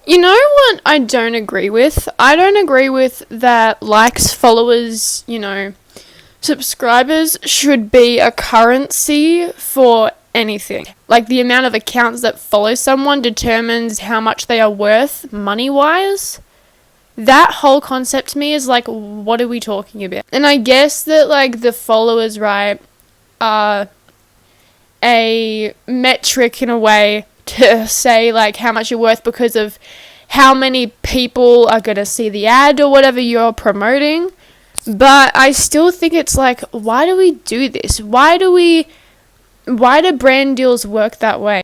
You know what I don't agree with? I don't agree with that likes, followers, subscribers should be a currency for anything. Like, the amount of accounts that follow someone determines how much they are worth money-wise. That whole concept to me is like, what are we talking about? And I guess that, like, the followers, right, are a metric in a way to say, like, how much you're worth because of how many people are going to see the ad or whatever you're promoting. But I still think it's like, why do we do this? Why do brand deals work that way?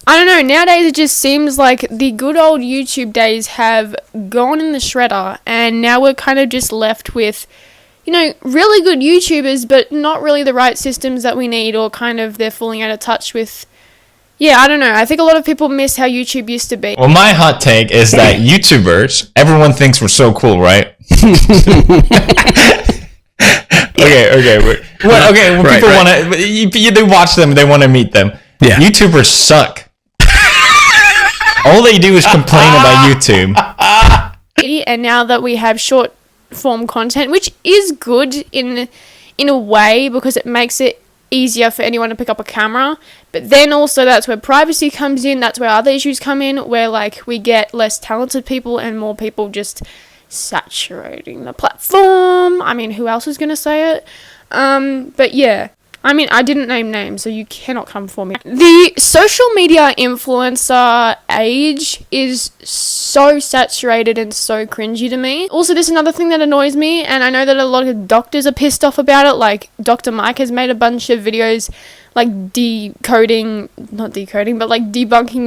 I don't know, nowadays it just seems like the good old YouTube days have gone in the shredder, and now we're kind of just left with, really good YouTubers, but not really the right systems that we need, or kind of they're falling out of touch with. Yeah, I don't know. I think a lot of people miss how YouTube used to be. Well, my hot take is that YouTubers, everyone thinks we're so cool, right? Okay. When people want to, you watch them, they want to meet them. Yeah. YouTubers suck. All they do is complain about YouTube. And now that we have short form content, which is good in a way because it makes it easier for anyone to pick up a camera, but then also that's where privacy comes in, that's where other issues come in, where like we get less talented people and more people just saturating the platform. I mean, who else is going to say it? But yeah, I mean, I didn't name names, so you cannot come for me. The social media influencer age is so saturated and so cringy to me. Also, this is another thing that annoys me, and I know that a lot of doctors are pissed off about it. Like, Dr. Mike has made a bunch of videos, like, debunking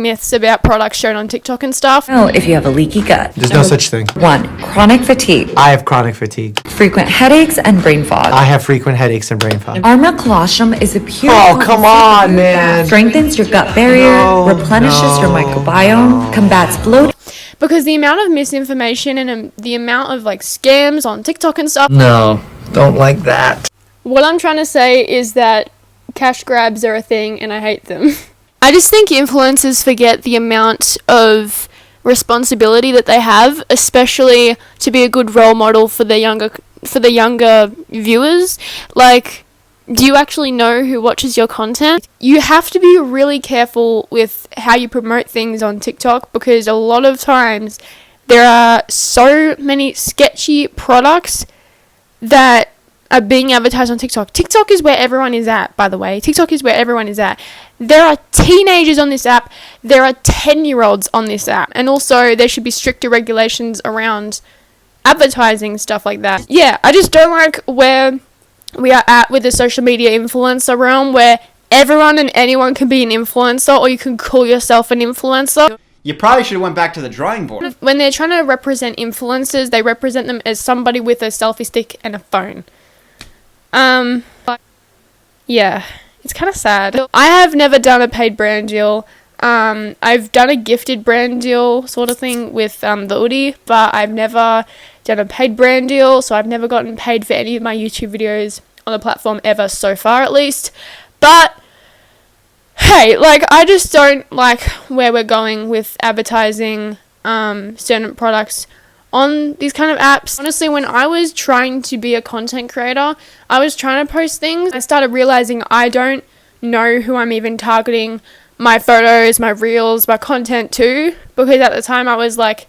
myths about products shown on TikTok and stuff. Know if you have a leaky gut. There's no such thing. 1. Chronic fatigue. I have chronic fatigue. Frequent headaches and brain fog. I have frequent headaches and brain fog. Arma colostrum is a pure... Oh, come on, man. Strengthens your gut barrier, replenishes your microbiome, combats bloating. Because the amount of misinformation and the amount of, like, scams on TikTok and stuff... No, don't like that. What I'm trying to say is that cash grabs are a thing and I hate them. I just think influencers forget the amount of responsibility that they have, especially to be a good role model for the younger viewers. Like, do you actually know who watches your content? You have to be really careful with how you promote things on TikTok, because a lot of times there are so many sketchy products that are being advertised on TikTok. TikTok is where everyone is at, by the way. TikTok is where everyone is at. There are teenagers on this app. There are 10-year-olds on this app. And also, there should be stricter regulations around advertising, stuff like that. Yeah, I just don't like where we are at with the social media influencer realm, where everyone and anyone can be an influencer, or you can call yourself an influencer. You probably should have went back to the drawing board. When they're trying to represent influencers, they represent them as somebody with a selfie stick and a phone. Yeah, it's kind of sad. I have never done a paid brand deal. I've done a gifted brand deal sort of thing with the Oodie, but I've never done a paid brand deal, so I've never gotten paid for any of my YouTube videos on the platform ever, so far at least. But hey, like, I just don't like where we're going with advertising certain products on these kind of apps. Honestly, when I was trying to be a content creator, I was trying to post things. I started realizing I don't know who I'm even targeting my photos, my reels, my content to, because at the time I was like,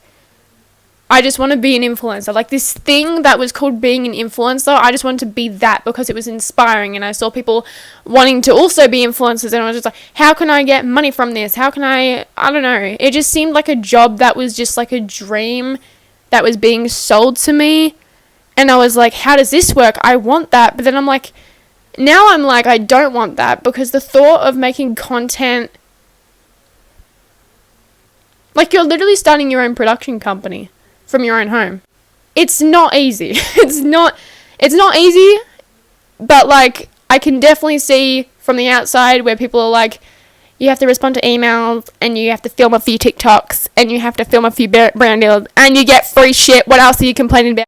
I just want to be an influencer. Like, this thing that was called being an influencer, I just wanted to be that because it was inspiring, and I saw people wanting to also be influencers, and I was just like, how can I get money from this? How can I don't know. It just seemed like a job that was just like a dream that was being sold to me, and I was like, how does this work? I want that. But then I'm like, I don't want that, because the thought of making content, like, you're literally starting your own production company from your own home. It's not easy. It's not easy, but like, I can definitely see from the outside where people are like, you have to respond to emails, and you have to film a few TikToks, and you have to film a few brand deals, and you get free shit. What else are you complaining about?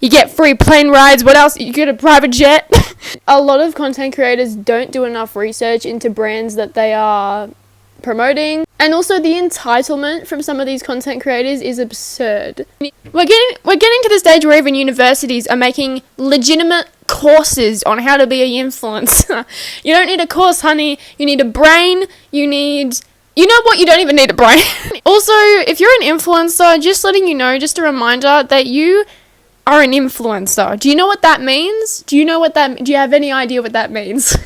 You get free plane rides. What else? You get a private jet. A lot of content creators don't do enough research into brands that they are promoting. And also the entitlement from some of these content creators is absurd. We're getting to the stage where even universities are making legitimate courses on how to be an influencer. You don't need a course, honey. You need a brain. You know what? You don't even need a brain. Also, if you're an influencer, just letting you know, just a reminder that you are an influencer. Do you know what that means? Do you have any idea what that means?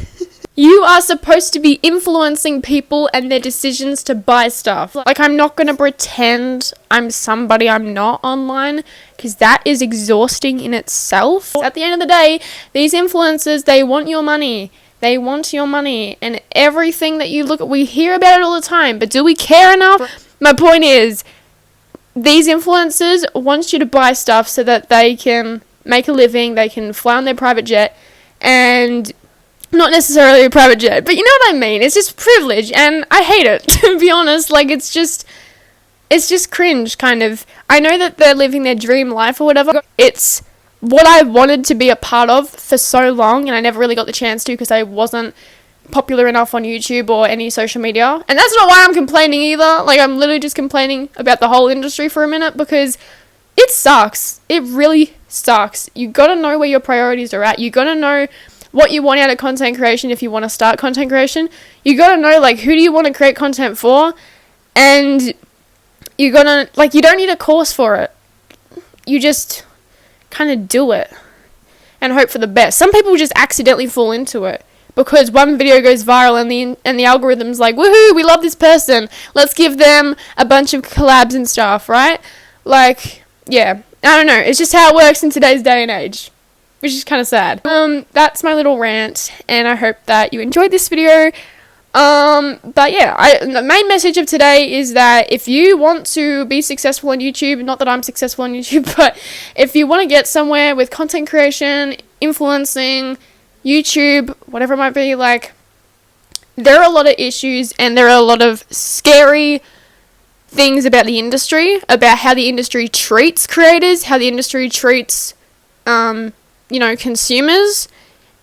You are supposed to be influencing people and their decisions to buy stuff. Like, I'm not going to pretend I'm somebody I'm not online, because that is exhausting in itself. At the end of the day, these influencers, they want your money. They want your money, and everything that you look at, we hear about it all the time, but do we care enough? My point is, these influencers want you to buy stuff so that they can make a living, they can fly on their private jet, and not necessarily a private jet, but you know what I mean. It's just privilege, and I hate it, to be honest. Like, it's just cringe, kind of. I know that they're living their dream life or whatever. It's what I wanted to be a part of for so long, and I never really got the chance to because I wasn't popular enough on YouTube or any social media. And that's not why I'm complaining either. Like, I'm literally just complaining about the whole industry for a minute, because it sucks. It really sucks. You gotta know where your priorities are at. You gotta know what you want out of content creation if you want to start content creation. You gotta know, like, who do you want to create content for, and you gotta, like, you don't need a course for it. You just kind of do it and hope for the best. Some people just accidentally fall into it because one video goes viral and the algorithm's like, woohoo, we love this person, let's give them a bunch of collabs and stuff, right? Like, yeah, I don't know, it's just how it works in today's day and age, which is kind of sad. That's my little rant, and I hope that you enjoyed this video. But yeah, the main message of today is that if you want to be successful on YouTube, not that I'm successful on YouTube, but if you want to get somewhere with content creation, influencing, YouTube, whatever it might be, like, there are a lot of issues and there are a lot of scary things about the industry, about how the industry treats creators, how the industry treats, consumers.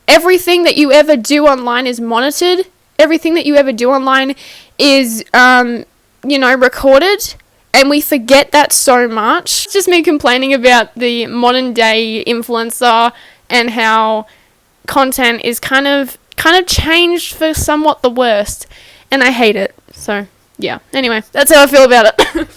Everything that you ever do online is monitored. Everything that you ever do online is, recorded, and we forget that so much. It's just me complaining about the modern day influencer and how content is kind of changed for somewhat the worst, and I hate it. So, yeah. Anyway, that's how I feel about it.